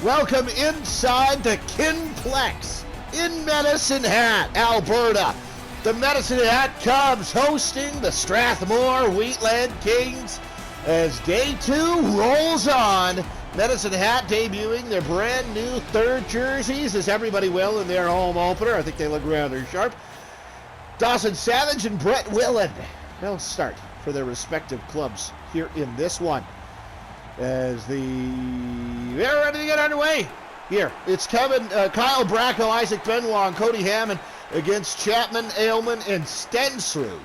Welcome inside the Kinplex in Medicine Hat, Alberta. The Medicine Hat Cubs hosting the Strathmore Wheatland Kings as day 2 rolls on. Medicine Hat debuting their brand new third jerseys, as everybody will in their home opener. I think they look rather sharp. Dawson Savage and Brett Wheatland, they'll start for their respective clubs here in this one. As they're ready to get underway. Here, it's Kyle Bracco, Isaac Benoit, and Cody Hammond against Chapman, Aylman, and Stensrud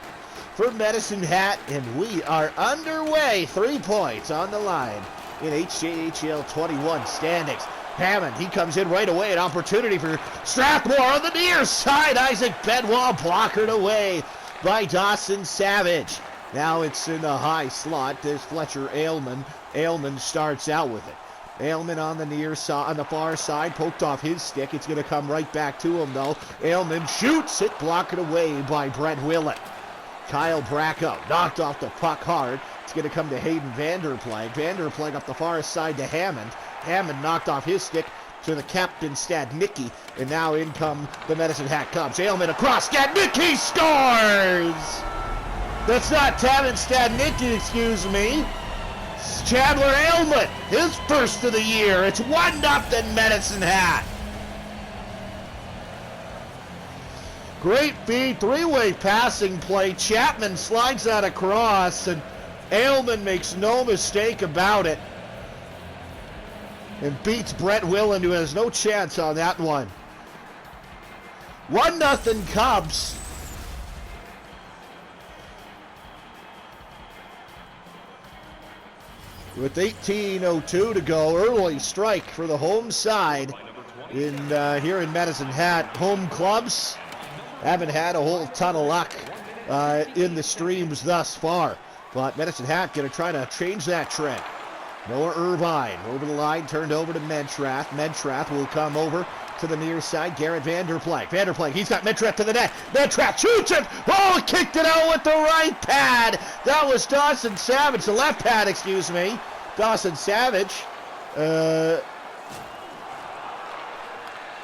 for Medicine Hat, and we are underway. 3 points on the line in HJHL21 standings. Hammond, he comes in right away. An opportunity for Strathmore on the near side. Isaac Benoit blockered away by Dawson Savage. Now it's in a high slot. There's Fletcher Aylman. Aylman starts out with it. Aylman on the near side, on the far side, poked off his stick. It's going to come right back to him, though. Aylman shoots it, blocked away by Brett Wheatland. Kyle Bracco knocked off the puck hard. It's going to come to Hayden Vanderplank. Vanderplank up the far side to Hammond. Hammond knocked off his stick to the captain, Stadnicki. And now in come the Medicine Hat Cubs. Aylman across. Stadnicki scores! That's not Tavin Stadnicki, excuse me. It's Chandler Aylman, his first of the year. It's 1-0 Medicine Hat. Great feed, three-way passing play. Chapman slides that across, and Aylman makes no mistake about it. And beats Brett Wheatland, who has no chance on that one. 1-0 Cubs. With 18:02 to go, early strike for the home side here in Medicine Hat. Home clubs haven't had a whole ton of luck in the streams thus far, but Medicine Hat going to try to change that trend. Noah Irvine over the line, turned over to Mentrath. Mentrath will come over to the near side. Garrett Vanderplank. Vanderplank, he's got Mentrath to the net. Mentrath shoots it. Oh, kicked it out with the right pad. That was Dawson Savage, the left pad, excuse me. Dawson Savage.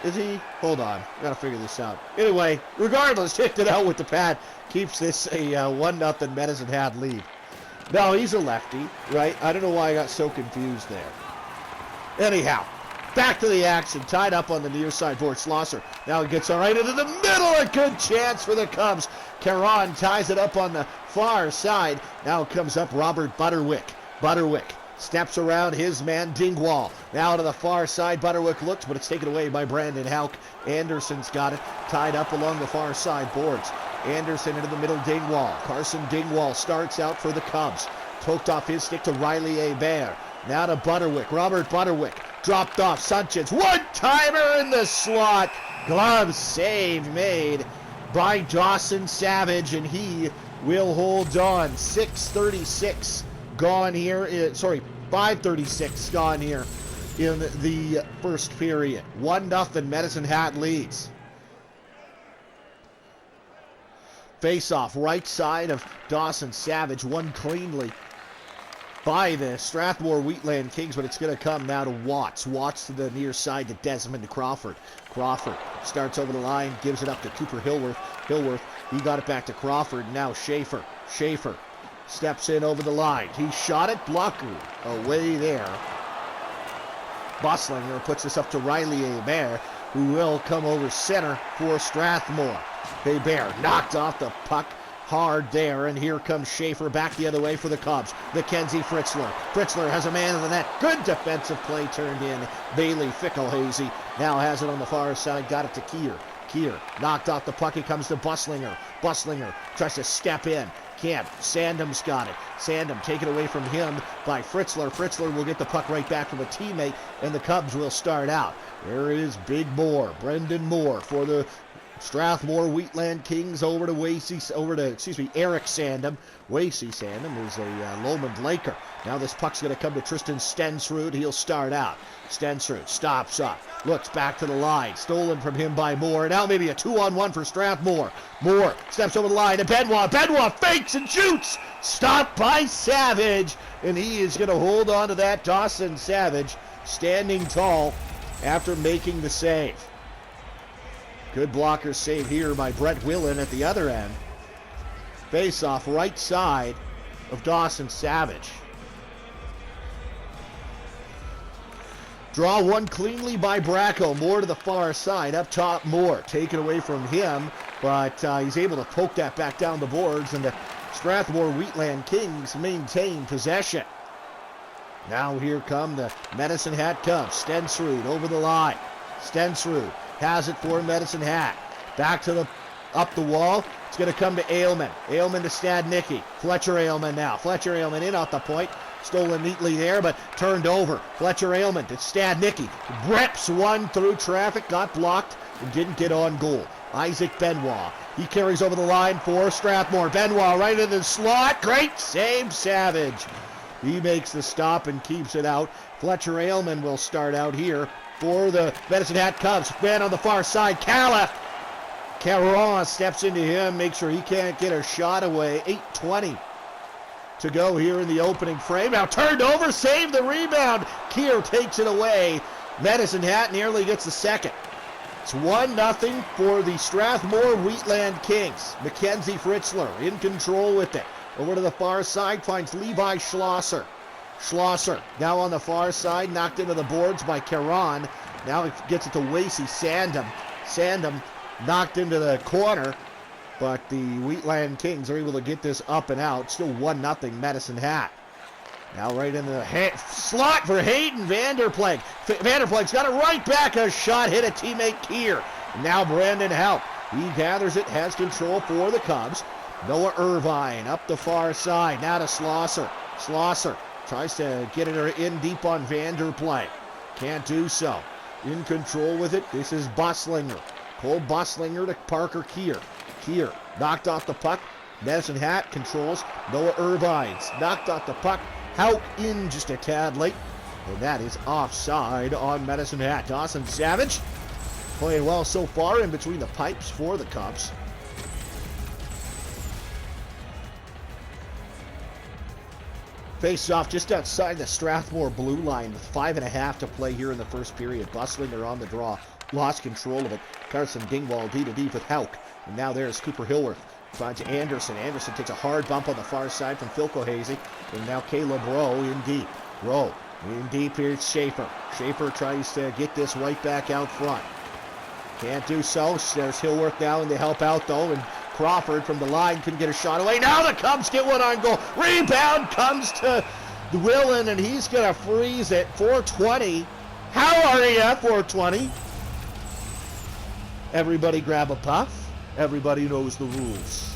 Is he? Hold on. I gotta figure this out. Anyway, regardless, kicked it out with the pad. Keeps this a 1-0 Medicine Hat lead. No, he's a lefty, right? I don't know why I got so confused there. Anyhow, back to the action. Tied up on the near side for Schlosser. Now he gets all right into the middle. A good chance for the Cubs. Caron ties it up on the far side. Now comes up Robert Butterwick. Butterwick steps around his man Dingwall. Now to the far side. Butterwick looks, but it's taken away by Brandon Houck. Anderson's got it. Tied up along the far side boards. Anderson into the middle, Dingwall. Carson Dingwall starts out for the Cubs. Poked off his stick to Riley Hebert. Now to Butterwick. Robert Butterwick dropped off. Sanchez, one-timer in the slot. Glove save made by Dawson Savage, and he will hold on. 6:36 gone here. 5:36 gone here in the first period. 1-0 Medicine Hat leads. Face-off, right side of Dawson Savage, won cleanly by the Strathmore Wheatland Kings, but it's going to come now to Watts. Watts to the near side to Desmond Crawford. Crawford starts over the line, gives it up to Cooper Hillworth. Hillworth, he got it back to Crawford. Now Schaefer. Schaefer steps in over the line. He shot it, blocker away there. Bosslinger puts this up to Riley Hebert, who will come over center for Strathmore. Hebert knocked off the puck hard there, and here comes Schaefer back the other way for the Cubs. Mackenzie Fritzler. Fritzler has a man in the net. Good defensive play turned in. Bailey Fickelhazy now has it on the far side. Got it to Keir. Keir knocked off the puck. It comes to Busslinger. Busslinger tries to step in. Can't. Sandham's got it. Sandham taken away from him by Fritzler. Fritzler will get the puck right back from a teammate, and the Cubs will start out. There is Big Moore, Brendan Moore for the Strathmore Wheatland Kings over to Eric Sandham. Wasey Sandham is a Lomond Laker. Now this puck's going to come to Tristan Stensrud. He'll start out. Stensrud stops up, looks back to the line. Stolen from him by Moore. Now maybe a 2-on-1 for Strathmore. Moore steps over the line to Benoit. Benoit fakes and shoots. Stopped by Savage. And he is going to hold on to that. Dawson Savage standing tall after making the save. Good blocker save here by Brett Wheatland at the other end. Face off right side of Dawson Savage. Draw one cleanly by Bracco. Moore to the far side. Up top, Moore. Taken away from him, but he's able to poke that back down the boards, and the Strathmore Wheatland Kings maintain possession. Now here come the Medicine Hat Cubs. Stensrud over the line. Stensrud has it for Medicine Hat. Back to the up the wall. It's going to come to Aylman. Aylman to Stadnicki. Fletcher Aylman now. Fletcher Aylman in off the point. Stolen neatly there, but turned over. Fletcher Aylman to Stadnicki. Rips one through traffic, got blocked, and didn't get on goal. Isaac Benoit. He carries over the line for Strathmore. Benoit right in the slot. Great save, Savage. He makes the stop and keeps it out. Fletcher Aylman will start out here for the Medicine Hat Cubs. Man on the far side, Cala. Caron steps into him, makes sure he can't get a shot away. 8:20 to go here in the opening frame. Now turned over, saved the rebound. Keir takes it away. Medicine Hat nearly gets the second. It's 1-0 for the Strathmore Wheatland Kings. Mackenzie Fritzler in control with it. Over to the far side, finds Levi Schlosser. Schlosser now on the far side, knocked into the boards by Caron. Now he gets it to Wasey Sandham. Sandham knocked into the corner, but the Wheatland Kings are able to get this up and out. Still 1-0 Medicine Hat. Now right in the slot for Hayden Vanderplank. Vanderplank's got it right back. A shot hit a teammate Keir. Now Brandon Houck. He gathers it, has control for the Cubs. Noah Irvine up the far side. Now to Schlosser. Schlosser tries to get it in deep on Vanderplank. Can't do so. In control with it. This is Buslinger. Cole Buslinger to Parker Keir. Keir knocked off the puck. Medicine Hat controls. Noah Irvine's knocked off the puck. Houck in just a tad late. And that is offside on Medicine Hat. Dawson Savage playing well so far in between the pipes for the Cubs. Face off just outside the Strathmore blue line with 5.5 to play here in the first period. Buslinger on the draw. Lost control of it. Carson Dingwall D-to-D with Houck. And now there's Cooper Hillworth. Finds Anderson. Anderson takes a hard bump on the far side from Phil Cohasey. And now Caleb Rowe in deep. Rowe in deep. Here's Schaefer. Schaefer tries to get this right back out front. Can't do so. There's Hillworth now in to help out though. And Crawford from the line couldn't get a shot away. Now the Cubs get one on goal. Rebound comes to Willen, and he's going to freeze at 4:20. How are you at 4:20? Everybody grab a puff. Everybody knows the rules.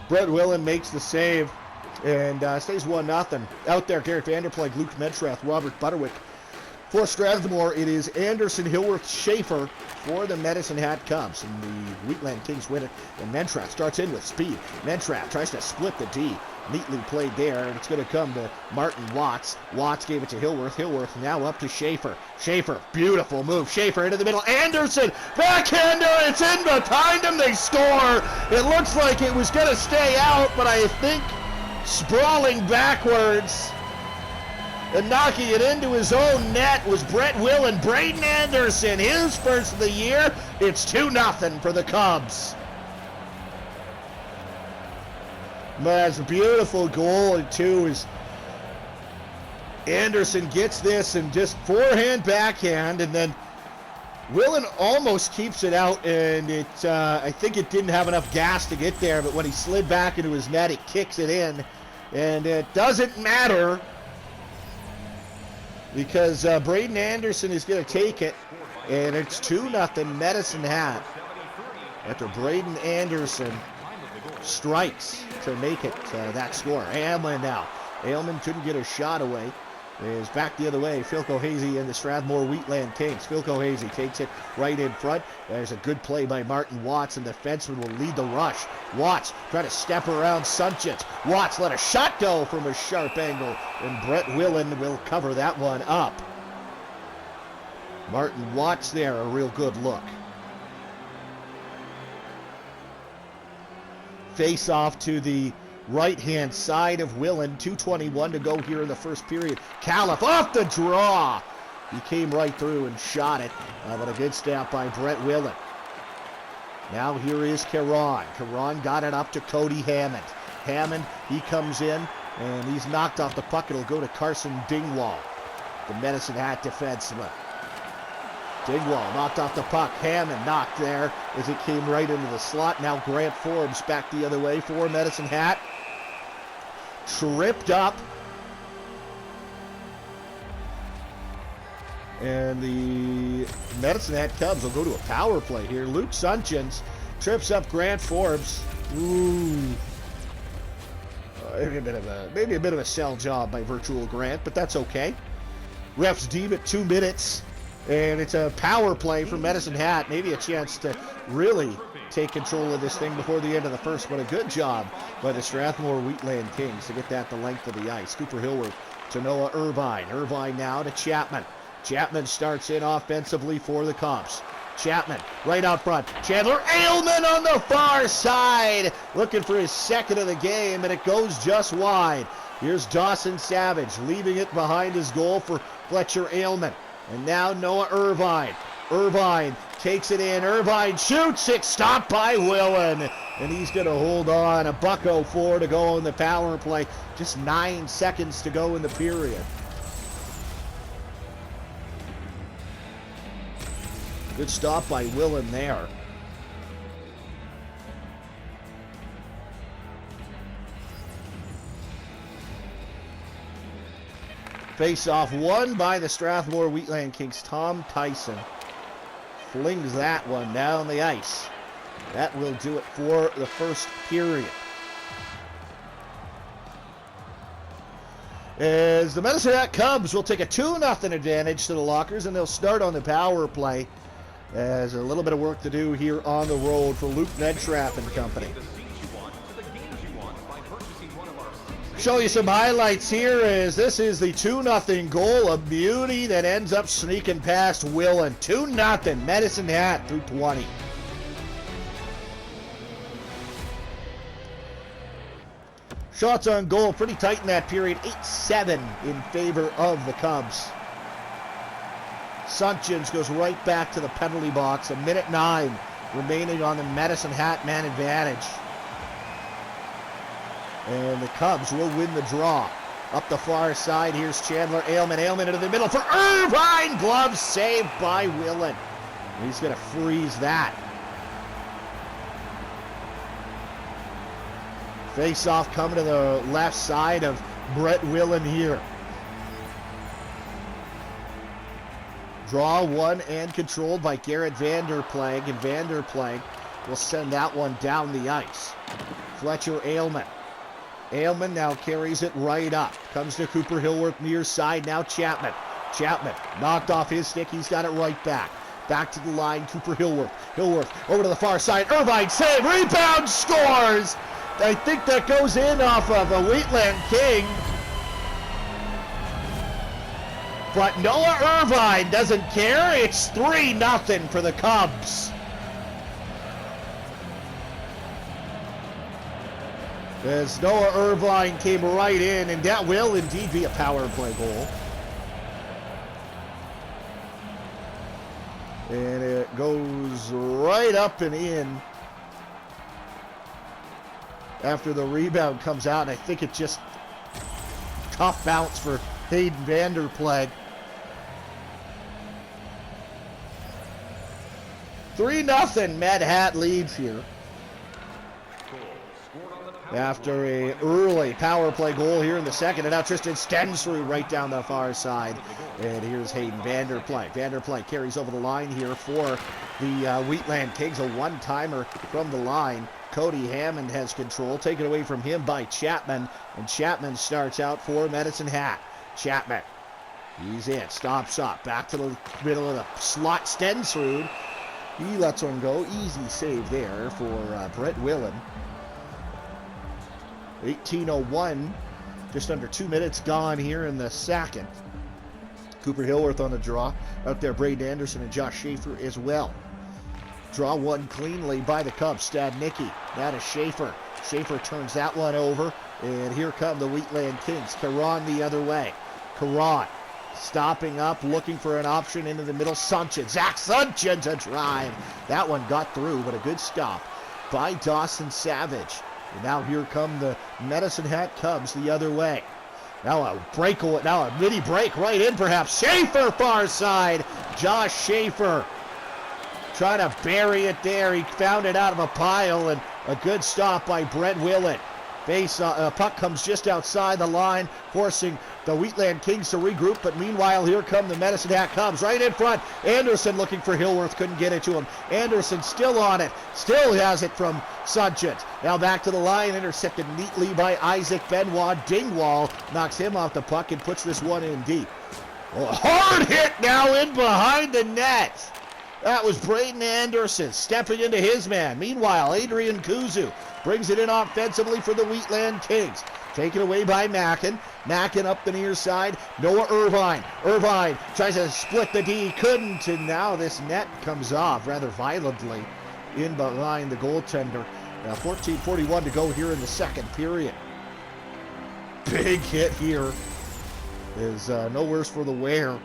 Brett Willen makes the save and stays 1-0. Out there, Garrett Vanderplank, Luke Metrath, Robert Butterwick. For Strathmore, it is Anderson, Hillworth, Schaefer for the Medicine Hat Cubs. And the Wheatland Kings win it. And Mentrath starts in with speed. Mentrath tries to split the D. Neatly played there, and it's going to come to Martin Watts. Watts gave it to Hillworth. Hillworth now up to Schaefer. Schaefer, beautiful move. Schaefer into the middle. Anderson, backhander. It's in behind him. They score. It looks like it was going to stay out, but I think sprawling backwards and knocking it into his own net was Brett Willen. Braden Anderson, his first of the year. It's 2-0 for the Cubs. That's a beautiful goal, and two is Anderson gets this and just forehand, backhand, and then Willen almost keeps it out, and it I think it didn't have enough gas to get there, but when he slid back into his net, it kicks it in, and it doesn't matter because Braden Anderson is going to take it, and it's 2-0 Medicine Hat after Braden Anderson strikes to make it that score. Aylman now. Aylman couldn't get a shot away. Is back the other way. Phil Cohasey and the Strathmore Wheatland Kings. Phil Cohasey takes it right in front. There's a good play by Martin Watts, and the defenseman will lead the rush. Watts trying to step around Sunchitz. Watts let a shot go from a sharp angle, and Brett Willen will cover that one up. Martin Watts there, a real good look. Face off to the right-hand side of Willen. 2:21 to go here in the first period. Califf off the draw. He came right through and shot it, but a good stamp by Brett Willen. Now here is Caron. Caron got it up to Cody Hammond. Hammond, he comes in, and he's knocked off the puck. It'll go to Carson Dingwall, the Medicine Hat defenseman. Dingwall knocked off the puck. Hammond knocked there as it came right into the slot. Now Grant Forbes back the other way for Medicine Hat. Tripped up. And the Medicine Hat Cubs will go to a power play here. Luke Sunchins trips up Grant Forbes. Ooh. Maybe a bit of a sell job by Virtual Grant, but that's okay. Refs deem it 2 minutes, and it's a power play for Medicine Hat. Maybe a chance to really take control of this thing before the end of the first, but a good job by the Strathmore Wheatland Kings to get that the length of the ice. Cooper Hillworth to Noah Irvine. Irvine now to Chapman. Chapman starts in offensively for the Cubs. Chapman right out front. Chandler Aylman on the far side, looking for his second of the game, and it goes just wide. Here's Dawson Savage leaving it behind his goal for Fletcher Aylman. And now Noah Irvine. Irvine takes it in. Irvine shoots it. Stopped by Willen. And he's going to hold on. $1:04 to go in the power play. Just 9 seconds to go in the period. Good stop by Willen there. Face-off won by the Strathmore Wheatland Kings. Tom Tyson flings that one down the ice. That will do it for the first period. As the Medicine Hat Cubs will take a 2-0 advantage to the Lockers, and they'll start on the power play. As a little bit of work to do here on the road for Luke Nedtrapp and company. Show you some highlights here as this is the 2-0 goal, a beauty that ends up sneaking past Willen. 2-0 Medicine Hat through 20. Shots on goal pretty tight in that period. 8-7 in favor of the Cubs. Sunchins goes right back to the penalty box. 1:09 remaining on the Medicine Hat man advantage. And the Cubs will win the draw. Up the far side, here's Chandler Aylman. Aylman into the middle for Irvine. Glove saved by Willen. He's going to freeze that. Face-off coming to the left side of Brett Willen here. Draw one and controlled by Garrett Vanderplank, and Vanderplank will send that one down the ice. Fletcher Aylman. Aylman now carries it right up. Comes to Cooper Hillworth near side. Now Chapman. Chapman knocked off his stick. He's got it right back. Back to the line. Cooper Hillworth. Hillworth over to the far side. Irvine save. Rebound. Scores. I think that goes in off of a Wheatland King. But Noah Irvine doesn't care. It's 3-0 for the Cubs. As Noah Irvine came right in, and that will indeed be a power play goal. And it goes right up and in after the rebound comes out. And I think it just tough bounce for Hayden Vanderplank. 3-0 Med Hat leads here. After a early power play goal here in the second. And now Tristan Stensrud right down the far side. And here's Hayden Vanderplank. Vanderplank carries over the line here for the Wheatland Kings. A one-timer from the line. Cody Hammond has control. Taken away from him by Chapman. And Chapman starts out for Medicine Hat. Chapman. He's in. Stops up. Back to the middle of the slot. Stensrud. He lets one go. Easy save there for Brett Willen. 18:01. Just under 2 minutes gone here in the second. Cooper Hillworth on the draw. Out there, Braden Anderson and Josh Schaefer as well. Draw one cleanly by the Cubs. Stadnicki. Now to Schaefer. Schaefer turns that one over, and here come the Wheatland Kings. Caron the other way. Caron stopping up, looking for an option into the middle. Sunchin, Zach Sunchin to drive. That one got through, but a good stop by Dawson Savage. And now here come the Medicine Hat Cubs the other way. Now a mini break right in perhaps. Schaefer far side. Josh Schaefer trying to bury it there. He found it out of a pile, and a good stop by Brett Willett. Puck comes just outside the line, forcing the Wheatland Kings to regroup, but meanwhile, here come the Medicine Hat Cubs right in front. Anderson looking for Hillworth, couldn't get it to him. Anderson still on it, still has it from Sudgett. Now back to the line, intercepted neatly by Isaac Benoit. Dingwall knocks him off the puck and puts this one in deep. Oh, hard hit now in behind the net. That was Braden Anderson stepping into his man. Meanwhile, Adrian Kuzu brings it in offensively for the Wheatland Kings. Taken away by Mackin. Mackin up the near side. Noah Irvine. Irvine tries to split the D. Couldn't. And now this net comes off rather violently in behind the goaltender. 14:41 to go here in the second period. Big hit here is no worse for the wear.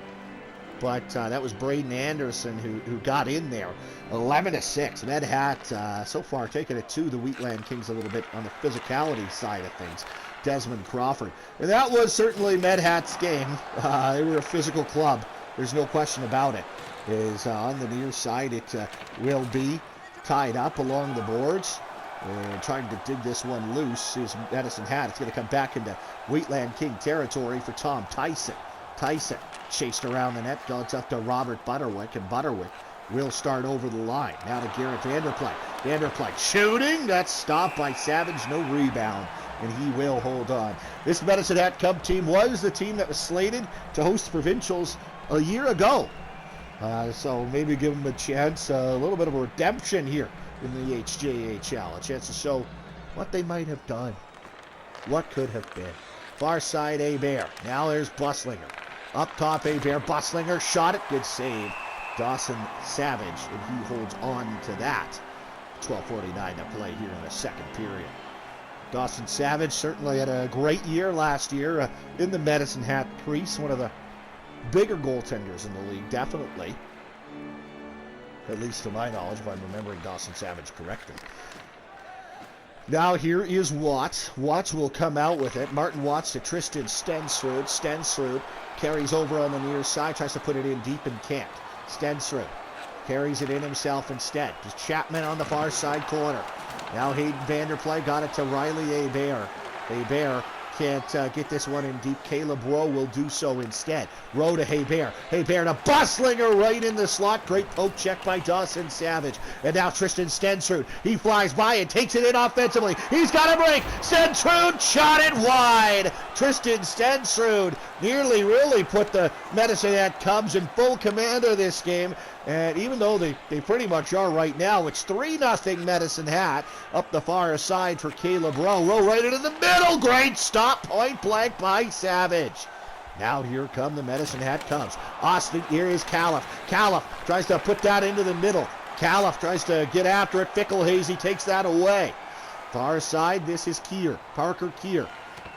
But that was Braden Anderson who got in there. 11-6. Med Hat so far taking it to the Wheatland Kings a little bit on the physicality side of things. Desmond Crawford. And that was certainly Med Hat's game. They were a physical club. There's no question about it. Is on the near side. It will be tied up along the boards. And trying to dig this one loose is Medicine Hat. It's going to come back into Wheatland King territory for Tom Tyson. Tyson chased around the net, goes up to Robert Butterwick, and Butterwick will start over the line. Now to Garrett Vanderplank. Vanderplank shooting. That's stopped by Savage. No rebound, and he will hold on. This Medicine Hat Cub team was the team that was slated to host provincials a year ago. So maybe give them a chance, a little bit of a redemption here in the HJHL. A chance to show what they might have done, what could have been. Far side, Abear. Now there's Buslinger. Up top, Abear. Buslinger shot it. Good save. Dawson Savage, and he holds on to that. 12:49 to play here in the second period. Dawson Savage certainly had a great year last year in the Medicine Hat crease. One of the bigger goaltenders in the league, definitely. At least to my knowledge, if I'm remembering Dawson Savage correctly. Now here is Watts. Watts will come out with it. Martin Watts to Tristan Stensrud. Stensrud carries over on the near side, tries to put it in deep and can't. Stensrud carries it in himself instead. Just Chapman on the far side corner. Now Hayden Vanderplay got it to Riley Abear. Abear can't get this one in deep. Caleb Rowe will do so instead. Rowe to Haybear. Haybear to Buslinger right in the slot. Great poke check by Dawson Savage. And now Tristan Stensrud. He flies by and takes it in offensively. He's got a break. Stensrud shot it wide. Tristan Stensrud nearly really put the Medicine Hat Cubs in full command of this game. And even though they pretty much are right now, it's 3-0 Medicine Hat up the far side for Caleb Rowe. Rowe right into the middle. Great stop, point blank by Savage. Now here come the Medicine Hat Cubs. Austin, here is Califf. Califf tries to put that into the middle. Califf tries to get after it. Fickelhazy takes that away. Far side, this is Keir. Parker Keir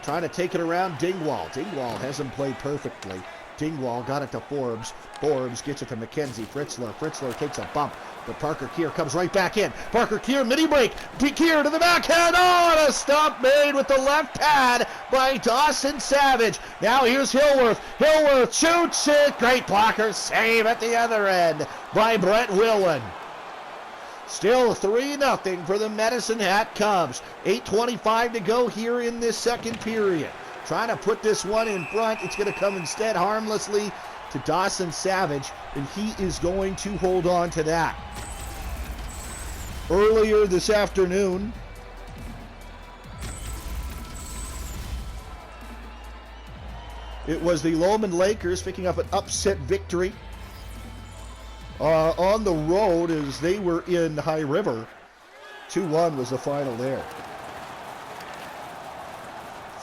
trying to take it around Dingwall. Dingwall hasn't played perfectly. Dingwall got it to Forbes. Forbes gets it to Mackenzie Fritzler. Fritzler takes a bump, but Parker Keir comes right back in. Parker Keir, mini break. Keir to the backhand. Oh, and a stop made with the left pad by Dawson Savage. Now here's Hillworth. Hillworth shoots it. Great blocker save at the other end by Brett Willen. Still 3-0 for the Medicine Hat Cubs. 8:25 to go here in this second period. Trying to put this one in front. It's going to come instead harmlessly to Dawson Savage, and he is going to hold on to that. Earlier this afternoon, it was the Lowman Lakers picking up an upset victory on the road as they were in High River. 2-1 was the final there.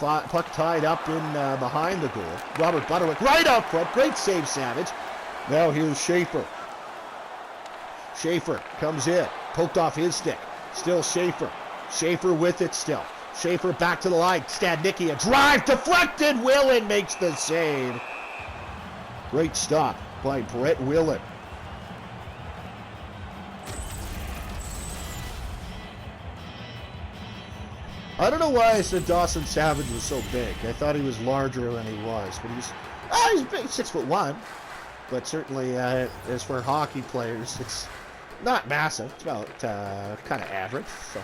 Puck tied up in behind the goal. Robert Butterwick right up front. Great save, Savage. Now here's Schaefer. Schaefer comes in. Poked off his stick. Still Schaefer. Schaefer with it still. Schaefer back to the line. Stadnicki, a drive deflected. Wheatland makes the save. Great stop by Brett Wheatland. I don't know why I said Dawson Savage was so big. I thought he was larger than he was, but he's big, 6'1". But certainly, as for hockey players, it's not massive. It's about kind of average. So,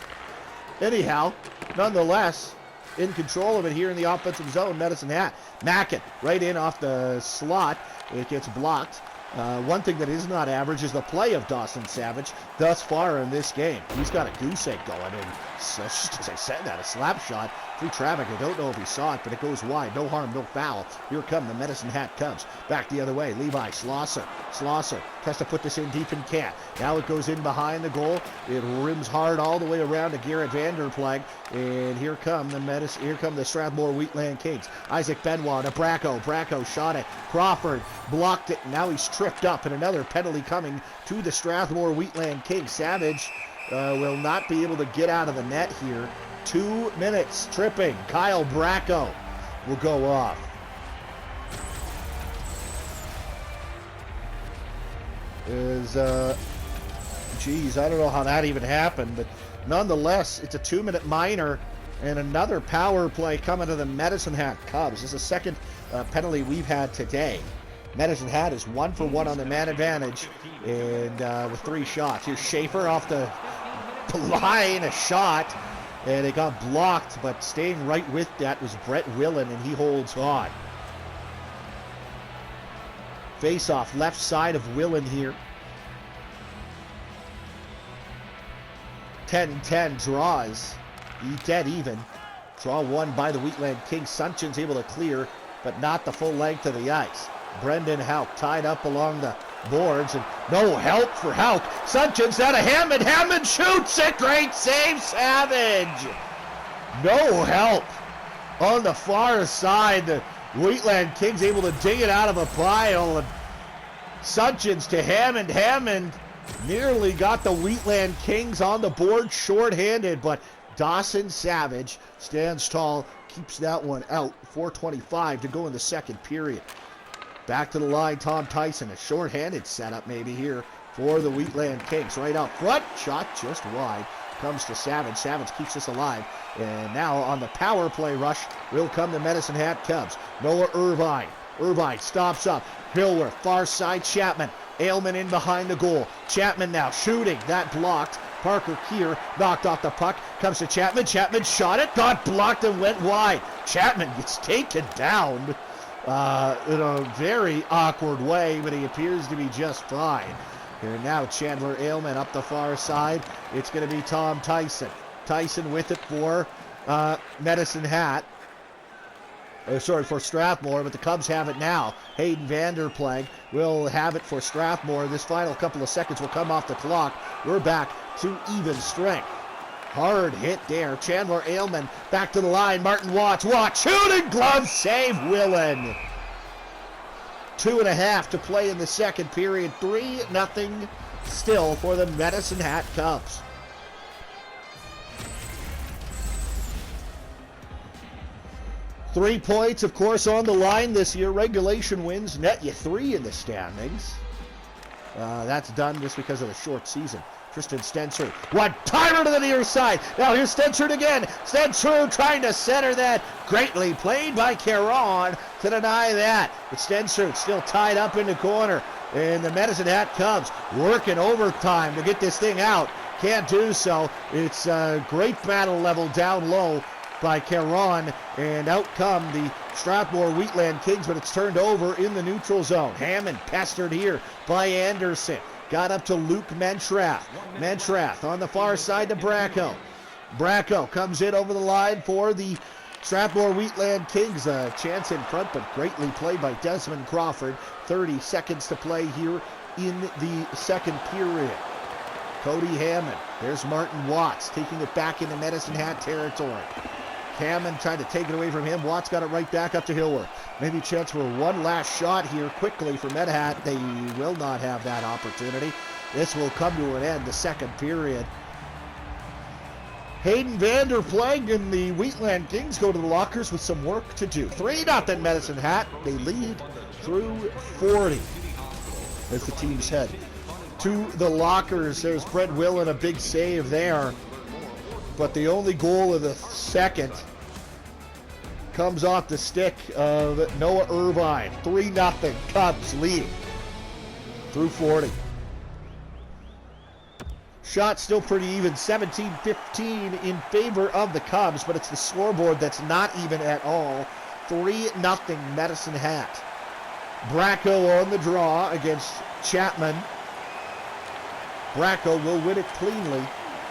anyhow, nonetheless, in control of it here in the offensive zone, Medicine Hat. Mackin right in off the slot. It gets blocked. One thing that is not average is the play of Dawson Savage thus far in this game. He's got a goose egg going, and just as I said that, a slap shot through traffic. I don't know if he saw it, but it goes wide. No harm, no foul. Here come the Medicine Hat Cubs. Back the other way. Levi Schlosser. Schlosser has to put this in deep and can't. Now it goes in behind the goal. It rims hard all the way around to Garrett Vanderplag. And here come the Strathmore Wheatland Kings. Isaac Benoit to Bracco. Bracco shot it. Crawford blocked it. Now he's tripped up, and another penalty coming to the Strathmore Wheatland Kings. Savage will not be able to get out of the net here. 2 minutes tripping. Kyle Bracco will go off. I don't know how that even happened, but nonetheless, it's a 2-minute minor and another power play coming to the Medicine Hat Cubs. This is the second penalty we've had today. Medicine Hat is 1 for 1 on the man advantage, and with 3 shots. Here's Schaefer off the line, a shot, and it got blocked, but staying right with that was Brett Wheatland, and he holds on. Face-off, left side of Wheatland here. 10-10 draws, dead even. Draw won by the Wheatland Kings. Sunchin's able to clear, but not the full length of the ice. Brendan Houck tied up along the boards, and no help for Houck. Sunchin's out of Hammond. Hammond shoots it. Great save, Savage. No help on the far side. The Wheatland Kings able to dig it out of a pile, and Sunchin's to Hammond. Hammond nearly got the Wheatland Kings on the board shorthanded, but Dawson Savage stands tall, keeps that one out. 4:25 to go in the second period. Back to the line, Tom Tyson, a shorthanded setup maybe here for the Wheatland Kings. Right out front, shot just wide, comes to Savage. Savage keeps us alive. And now on the power play rush will come the Medicine Hat Cubs. Noah Irvine. Irvine stops up. Hillworth, far side, Chapman. Aylman in behind the goal. Chapman now shooting. That blocked. Parker Keir knocked off the puck. Comes to Chapman. Chapman shot it. Got blocked and went wide. Chapman gets taken down in a very awkward way, but he appears to be just fine. Here now, Chandler Aylman up the far side. It's going to be Tom Tyson. Tyson with it for Medicine Hat. For Strathmore, but the Cubs have it now. Hayden Vanderplag will have it for Strathmore. This final couple of seconds will come off the clock. We're back to even strength. Hard hit there. Chandler Aylman back to the line. Martin Watts. Watts shooting, glove save, Wheatland. 2.5 to play in the second period. 3-0 still for the Medicine Hat Cubs. Three points, of course, on the line this year. Regulation wins net you 3 in the standings. That's done just because of the short season. Tristan Stenser, one timer to the near side. Now here's Stenser again. Stenser trying to center that. Greatly played by Caron to deny that. But Stenser still tied up in the corner. And the Medicine Hat Cubs working overtime to get this thing out. Can't do so. It's a great battle level down low by Caron, and out come the Strathmore Wheatland Kings, but it's turned over in the neutral zone. Hammond pestered here by Anderson. Got up to Luke Mentrath. Mentrath on the far side to Bracco. Bracco comes in over the line for the Strathmore Wheatland Kings. A chance in front, but greatly played by Desmond Crawford. 30 seconds to play here in the second period. Cody Hammond. There's Martin Watts taking it back into Medicine Hat territory. Hammond tried to take it away from him. Watts got it right back up to Hillworth. Maybe a chance for one last shot here quickly for Medhat. They will not have that opportunity. This will come to an end, the second period. Hayden Vanderplag and the Wheatland Kings go to the lockers with some work to do. 3-0 Medicine Hat. They lead through 40 as the teams head to the lockers. There's Brett Willen, a big save there. But the only goal of the second comes off the stick of Noah Irvine. 3-0 Cubs leading through 40. Shot still pretty even, 17-15 in favor of the Cubs, but it's the scoreboard that's not even at all. 3-0 Medicine Hat. Bracco on the draw against Chapman. Bracco will win it cleanly.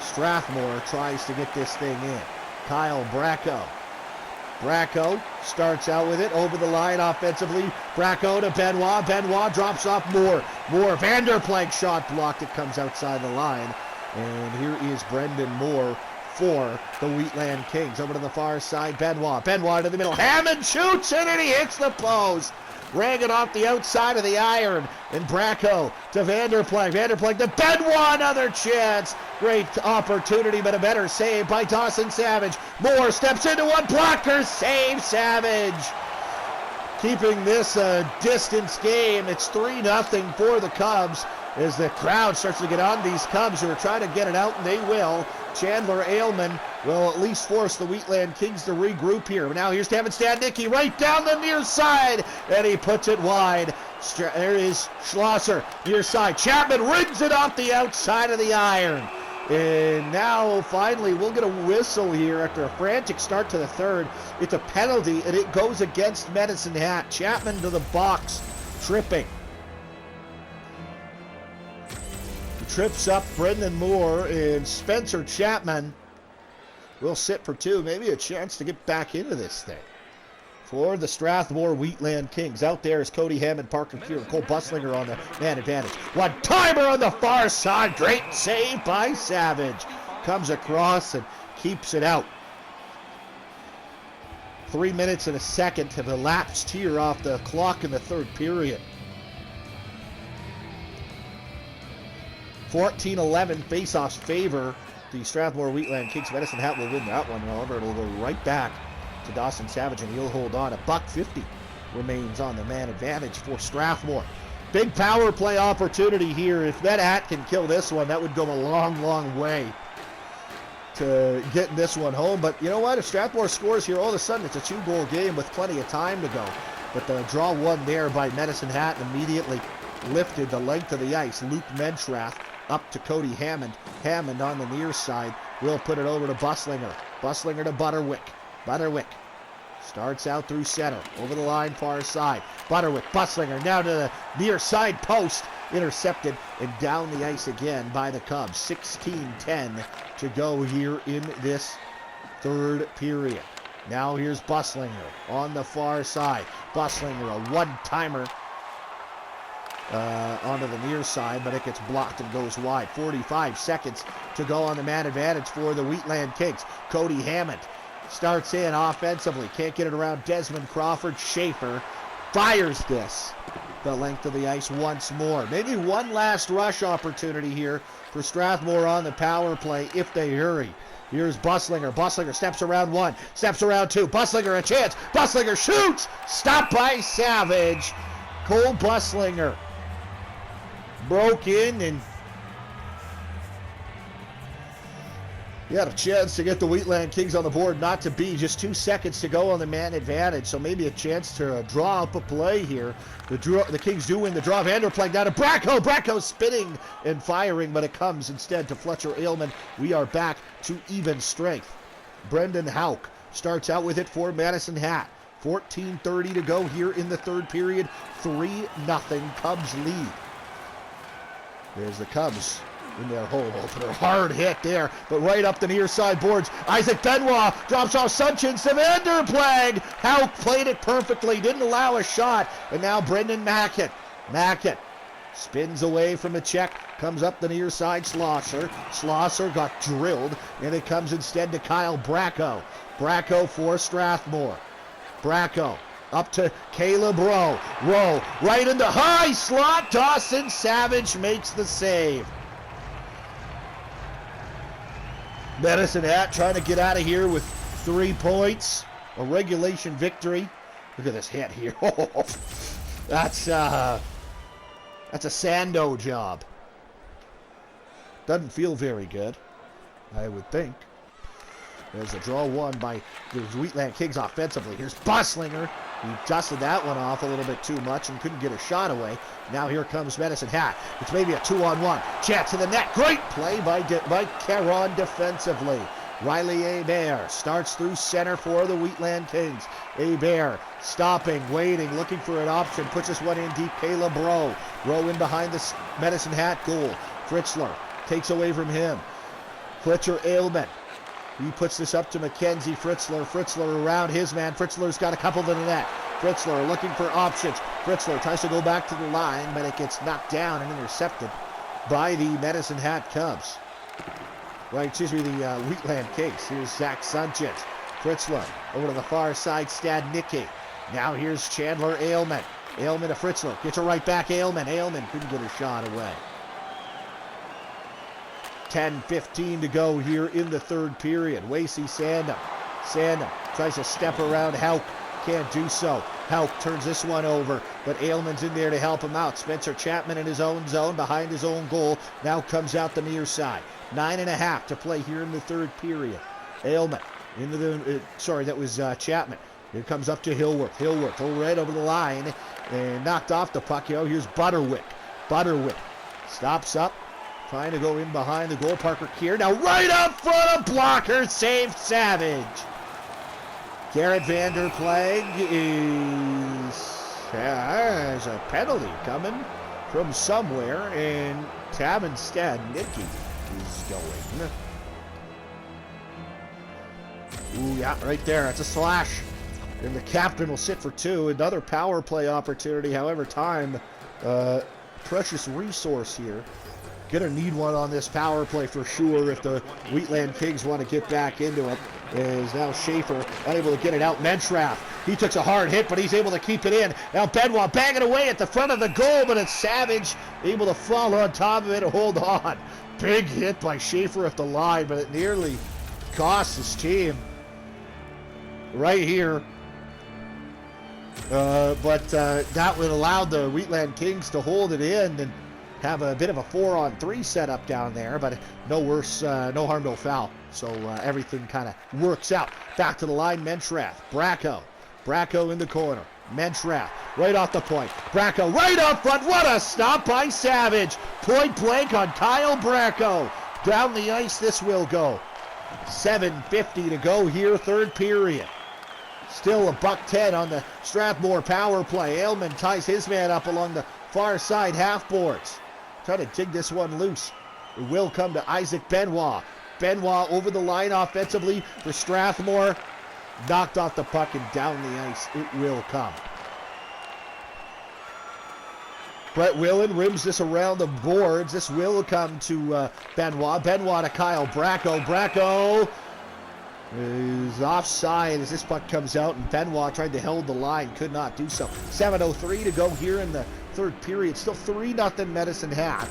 Strathmore tries to get this thing in. Kyle Bracco. Bracco starts out with it over the line offensively. Bracco to Benoit. Benoit drops off Moore. Vanderplank shot blocked. It comes outside the line. And here is Brendan Moore for the Wheatland Kings. Over to the far side, Benoit. Benoit to the middle. Hammond shoots it, and he hits the post. Rang it off the outside of the iron. And Bracco to Vanderplank. Vanderplank to Benoit. Another chance. Great opportunity, but a better save by Dawson Savage. Moore steps into one. Blocker. Save Savage. Keeping this a distance game. It's 3-0 for the Cubs as the crowd starts to get on these Cubs who are trying to get it out, and they will. Chandler Aylman will at least force the Wheatland Kings to regroup here. Now here's Devin Stadnicki right down the near side, and he puts it wide. There is Schlosser, near side. Chapman rings it off the outside of the iron. And now, finally, we'll get a whistle here after a frantic start to the third. It's a penalty, and it goes against Medicine Hat. Chapman to the box, tripping. Trips up Brendan Moore, and Spencer Chapman will sit for two. Maybe a chance to get back into this thing for the Strathmore Wheatland Kings. Out there is Cody Hammond, Parker Kieran, Cole Buslinger on the man advantage. One-timer on the far side. Great save by Savage. Comes across and keeps it out. 3 minutes and a second have elapsed here off the clock in the third period. 14-11 face-offs favor the Strathmore Wheatland Kings. Medicine Hat will win that one. However, it'll go right back to Dawson Savage, and he'll hold on. $1.50 remains on the man advantage for Strathmore. Big power play opportunity here. If Med Hat can kill this one, that would go a long, long way to getting this one home. But you know what? If Strathmore scores here, all of a sudden it's a two-goal game with plenty of time to go. But the draw one there by Medicine Hat immediately lifted the length of the ice. Luke Mentrath up to Cody Hammond. Hammond on the near side will put it over to Buslinger. Buslinger to Butterwick. Butterwick starts out through center. Over the line, far side. Butterwick, Buslinger now to the near side post. Intercepted and down the ice again by the Cubs. 16-10 to go here in this third period. Now here's Buslinger on the far side. Buslinger, a one-timer onto the near side, but it gets blocked and goes wide. 45 seconds to go on the man advantage for the Wheatland Kings. Cody Hammond starts in offensively. Can't get it around Desmond Crawford. Schaefer fires this the length of the ice once more. Maybe one last rush opportunity here for Strathmore on the power play if they hurry. Here's Buslinger. Buslinger steps around one, steps around two. Buslinger a chance. Buslinger shoots. Stopped by Savage. Cole Buslinger broke in and he had a chance to get the Wheatland Kings on the board, not to be. Just 2 seconds to go on the man advantage, so maybe a chance to draw up a play here. The Kings do win the draw. Vanderplank down to Bracco. Bracco spinning and firing, but it comes instead to Fletcher Aylman. We are back to even strength. Brendan Houck starts out with it for Medicine Hat. 14:30 to go here in the third period. 3-0 Cubs lead. There's the Cubs in their hole opener. Hard hit there, but right up the near side boards. Isaac Benoit drops off Sunchins to Vanderplag. Houck played it perfectly, didn't allow a shot. And now Brendan Mackett. Mackett spins away from the check, comes up the near side. Schlosser got drilled, and it comes instead to Kyle Bracco. Bracco for Strathmore. Bracco up to Caleb Rowe. Rowe right in the high slot. Dawson Savage makes the save. Medicine Hat trying to get out of here with 3 points. A regulation victory. Look at this hit here. That's a Sando job. Doesn't feel very good, I would think. There's a draw won by the Wheatland Kings offensively. Here's Buslinger. He dusted that one off a little bit too much and couldn't get a shot away. Now here comes Medicine Hat. It's maybe a 2-on-1. Chance to the net. Great play by Caron defensively. Riley Hebert starts through center for the Wheatland Kings. Hebert stopping, waiting, looking for an option. Puts this one in deep. Caleb Rowe. Rowe in behind the Medicine Hat goal. Fritzler takes away from him. Fletcher Ailman. He puts this up to Mackenzie Fritzler. Fritzler around his man. Fritzler's got a couple to the net. Fritzler looking for options. Fritzler tries to go back to the line, but it gets knocked down and intercepted by the Medicine Hat Cubs. Well, excuse me, the Wheatland Kings. Here's Zach Sanchez. Fritzler over to the far side, Stadnicki. Now here's Chandler Ailman. Ailman to Fritzler. Gets it right back, Ailman. Ailman couldn't get a shot away. 10:15 to go here in the third period. Wasey Sandham. Sandham tries to step around Houck. Can't do so. Houck turns this one over, but Ailman's in there to help him out. Spencer Chapman in his own zone, behind his own goal. Now comes out the near side. 9.5 to play here in the third period. Ailman into the, that was Chapman. Here comes up to Hillworth. Hillworth right over the line and knocked off the puck. Here's Butterwick. Butterwick stops up. Trying to go in behind the goal, Parker Keir. Now right up front of blocker, saved Savage. Garrett Vander Plag there's a penalty coming from somewhere, and Tabin Stadnicki is going. Ooh, yeah, right there. That's a slash. And the captain will sit for 2. Another power play opportunity. However, time, precious resource here. Gonna need one on this power play for sure if the Wheatland Kings want to get back into it. Is now Schaefer unable to get it out. Menschrath, he took a hard hit, but he's able to keep it in. Now Benoit banging away at the front of the goal, but it's Savage able to fall on top of it and hold on. Big hit by Schaefer at the line, but it nearly cost his team right here. But that would allow the Wheatland Kings to hold it in and have a bit of a 4-on-3 setup down there, but no worse, no harm, no foul. So everything kind of works out. Back to the line, Menschrath. Bracco in the corner. Menschrath right off the point. Bracco right up front. What a stop by Savage. Point blank on Kyle Bracco. Down the ice this will go. 7:50 to go here, third period. Still a $1.10 on the Strathmore power play. Ailman ties his man up along the far side half boards. Trying to dig this one loose. It will come to Isaac Benoit. Benoit over the line offensively for Strathmore. Knocked off the puck and down the ice. It will come. Brett Willen rims this around the boards. This will come to Benoit. Benoit to Kyle Bracco. Bracco is offside as this puck comes out, and Benoit tried to hold the line. Could not do so. 7:03 to go here in the third period. Still 3-0 Medicine Hat.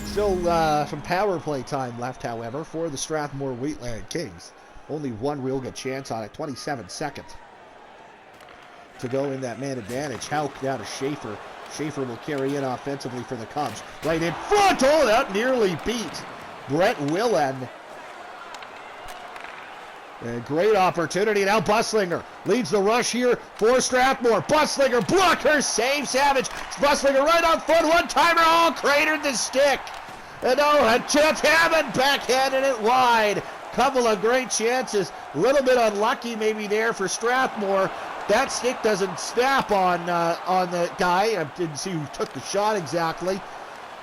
Still some power play time left, however, for the Strathmore Wheatland Kings. Only one real good chance on it. 27 seconds to go in that man advantage. Houck down to Schaefer. Schaefer will carry it offensively for the Cubs. Right in front. Oh, that nearly beat Brett Willen. A great opportunity. Now Buslinger leads the rush here for Strathmore. Buslinger blocker, save Savage. Buslinger right on foot, one-timer, all cratered the stick. And a chance, Hammond backhanded it wide. Couple of great chances. A little bit unlucky maybe there for Strathmore. That stick doesn't snap on the guy. I didn't see who took the shot exactly.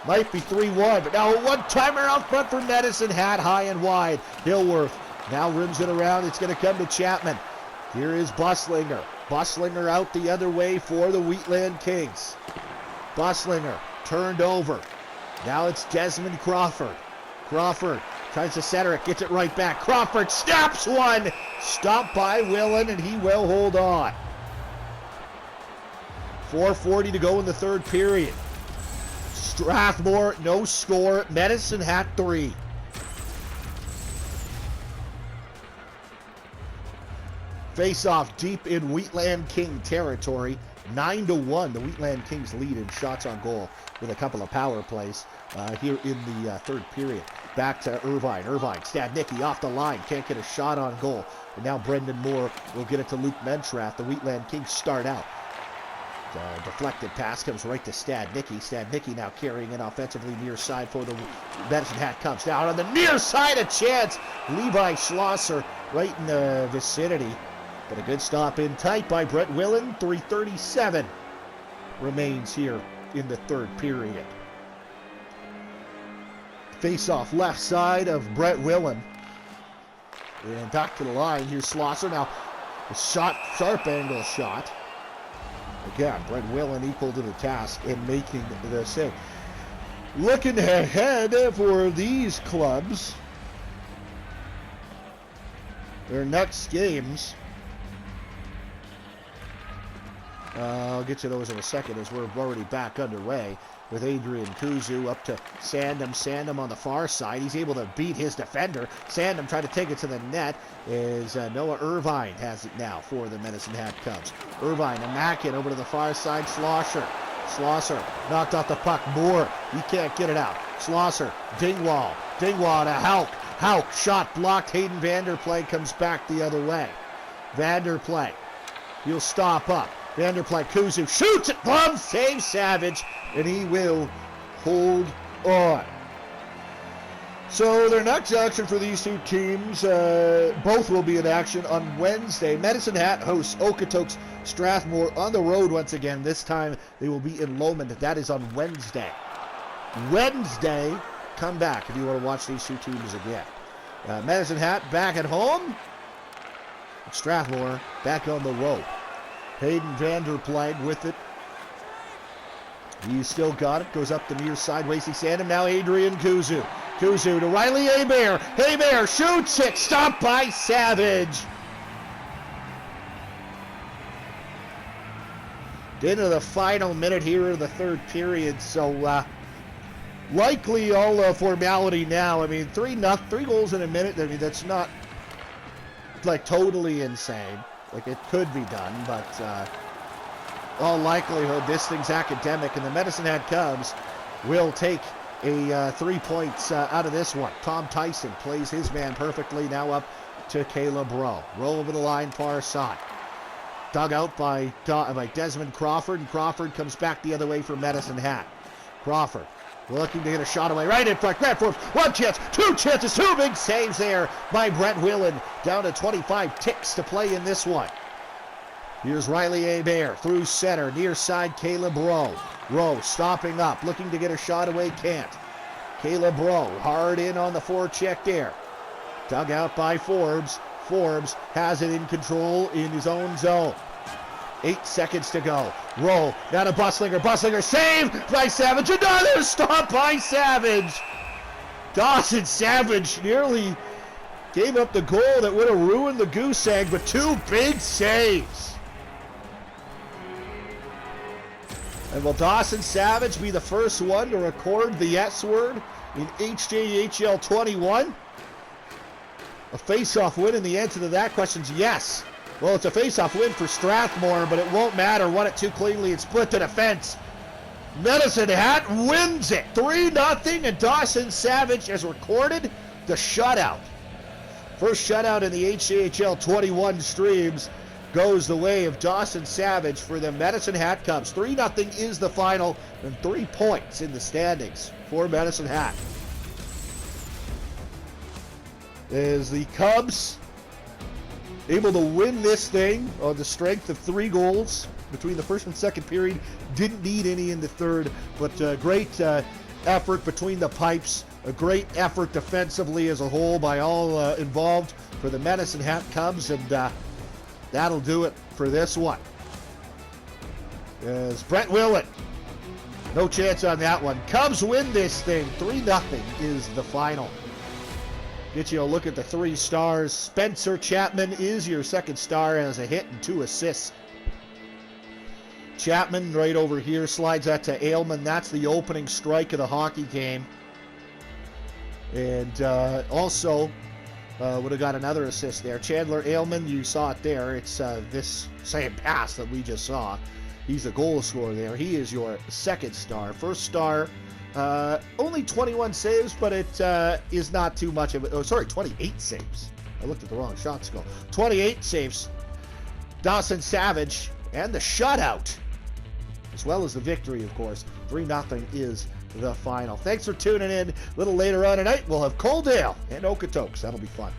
Might be 3-1, but now a one-timer out front for Medicine Hat, high and wide. Hillworth now rims it around. It's going to come to Chapman. Here is Buslinger. Buslinger out the other way for the Wheatland Kings. Buslinger turned over. Now it's Desmond Crawford. Crawford tries to center it, gets it right back. Crawford snaps one. Stopped by Willen, and he will hold on. 4:40 to go in the third period. Strathmore, no score. Medicine Hat 3. Face off deep in Wheatland King territory. 9-1. The Wheatland Kings lead in shots on goal with a couple of power plays here in the third period. Back to Irvine. Stadnicki off the line. Can't get a shot on goal. And now Brendan Moore will get it to Luke Mentrath. The Wheatland Kings start out. The deflected pass comes right to Stadnicki. Stadnicki now carrying it offensively near side for the Medicine Hat Cubs. Down on the near side, a chance. Levi Schlosser right in the vicinity. But a good stop in tight by Brett Willen. 3:37 remains here in the third period. Face off left side of Brett Willen. And back to the line. Here's Schlosser. Now, a shot, sharp angle shot. Again, Brett Willen equal to the task in making the save. Looking ahead for these clubs, their next games. I'll get to those in a second as we're already back underway with Adrian Kuzu up to Sandom. Sandom on the far side. He's able to beat his defender. Sandom tried to take it to the net as Noah Irvine has it now for the Medicine Hat Cubs. Irvine, a Mackin over to the far side. Schlosser knocked off the puck. Moore, he can't get it out. Schlosser, Dingwall to Hauk. Hauk, shot blocked. Hayden Vanderplay comes back the other way. Vanderplay, he'll stop up. Vanderplay, Kuzu shoots it, glove, save Savage, and he will hold on. So their next action for these two teams, both will be in action on Wednesday. Medicine Hat hosts Okotoks Strathmore on the road once again. This time they will be in Lomond. That is on Wednesday. Come back if you want to watch these two teams again. Medicine Hat back at home. Strathmore back on the road. Hayden Vanderplag with it. He's still got it. Goes up the near side. Wasey Sandham. Now Adrian Kuzu. Kuzu to Riley Hebert. Hebert shoots it. Stopped by Savage. Into the final minute here of the third period. So likely all formality now. I mean, 3 goals in a minute. I mean, that's not like totally insane. Like, it could be done, but all likelihood this thing's academic, and the Medicine Hat Cubs will take a 3 points out of this one. Tom Tyson plays his man perfectly, now up to Caleb Rowe. Rowe over the line, far side. Dug out by Desmond Crawford, and Crawford comes back the other way for Medicine Hat. Crawford looking to get a shot away right in front. Grant Forbes, one chance, 2 chances, 2 big saves there by Brett Willen. Down to 25 ticks to play in this one. Here's Riley Hebert through center, near side Caleb Rowe. Rowe stopping up, looking to get a shot away, can't. Caleb Rowe hard in on the forecheck there. Dug out by Forbes. Forbes has it in control in his own zone. 8 seconds to go. Rowe, now to Busslinger. Busslinger saved by Savage. Another stop by Savage. Dawson Savage nearly gave up the goal that would have ruined the goose egg, but 2 big saves. And will Dawson Savage be the first one to record the S word in HJHL21? A face-off win, and the answer to that question is yes. Well, it's a face-off win for Strathmore, but it won't matter. Won it too cleanly and split the defense. Medicine Hat wins it 3-0, and Dawson Savage has recorded the shutout. First shutout in the HJHL21 streams goes the way of Dawson Savage for the Medicine Hat Cubs. 3-0 is the final, and 3 points in the standings for Medicine Hat. As the Cubs able to win this thing on the strength of 3 goals between the first and second period. Didn't need any in the third, but great effort between the pipes. A great effort defensively as a whole by all involved for the Medicine Hat Cubs, and that'll do it for this one. As Brett Willen, no chance on that one. Cubs win this thing. 3-0 is the final. Get you a look at the 3 stars. Spencer Chapman is your second star, has a hit and 2 assists. Chapman right over here slides that to Aylman. That's the opening strike of the hockey game. And also would have got another assist there. Chandler Aylman, you saw it there. It's this same pass that we just saw. He's a goal scorer there. He is your second star. First star, only 21 saves, but it is not too much of it. Oh, sorry, 28 saves. I looked at the wrong shots goal. 28 saves. Dawson Savage, and the shutout, as well as the victory, of course. 3-0 is the final. Thanks for tuning in. A little later on tonight, we'll have Coaldale and Okotoks. That'll be fun.